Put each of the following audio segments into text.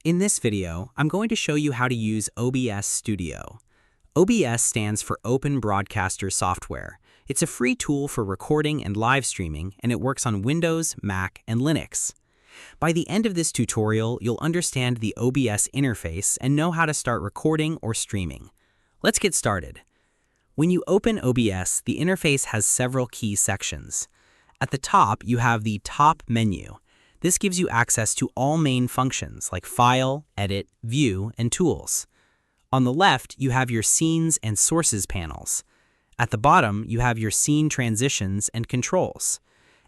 In this video, I'm going to show you how to use OBS Studio. OBS stands for Open Broadcaster Software. It's a free tool for recording and live streaming, and it works on Windows, Mac, and Linux. By the end of this tutorial, you'll understand the OBS interface and know how to start recording or streaming. Let's get started. When you open OBS, the interface has several key sections. At the top, you have the Top menu. This gives you access to all main functions like File, Edit, View, and Tools. On the left, you have your Scenes and Sources panels. At the bottom, you have your Scene Transitions and Controls.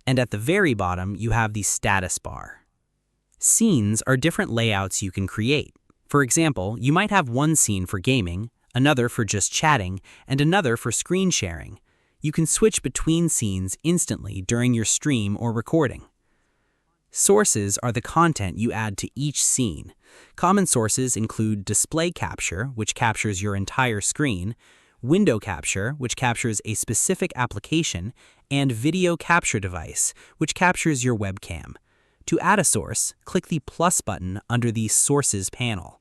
And at the very bottom, you have the Status bar. Scenes are different layouts you can create. For example, you might have one scene for gaming, another for just chatting, and another for screen sharing. You can switch between scenes instantly during your stream or recording. Sources are the content you add to each scene. Common sources include display capture, which captures your entire screen, window capture, which captures a specific application, and video capture device, which captures your webcam. To add a source, click the plus button under the Sources panel.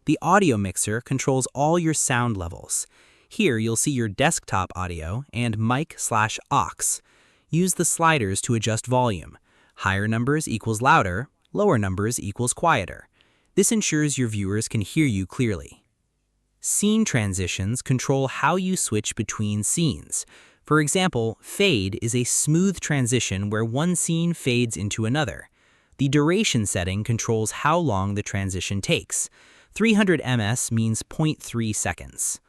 The audio mixer controls all your sound levels. Here you'll see your desktop audio and mic/aux. Use the sliders to adjust volume. Higher numbers equals louder, lower numbers equals quieter. This ensures your viewers can hear you clearly. Scene transitions control how you switch between scenes. For example, fade is a smooth transition where one scene fades into another. The duration setting controls how long the transition takes. 300 ms means 0.3 seconds.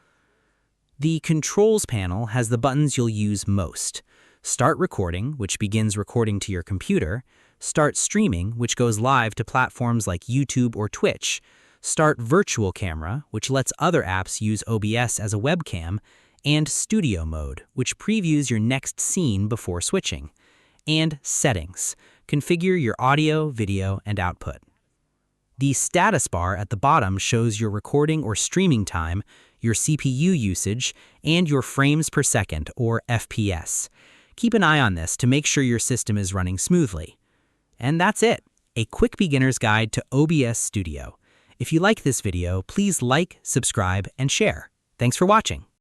The Controls panel has the buttons you'll use most. Start recording, which begins recording to your computer. Start streaming, which goes live to platforms like YouTube or Twitch. Start virtual camera, which lets other apps use OBS as a webcam. And studio mode, which previews your next scene before switching. And settings. Configure your audio, video, and output. The status bar at the bottom shows your recording or streaming time, your CPU usage, and your frames per second, or FPS. Keep an eye on this to make sure your system is running smoothly. And that's it, a quick beginner's guide to OBS Studio. If you like this video, please like, subscribe, and share. Thanks for watching.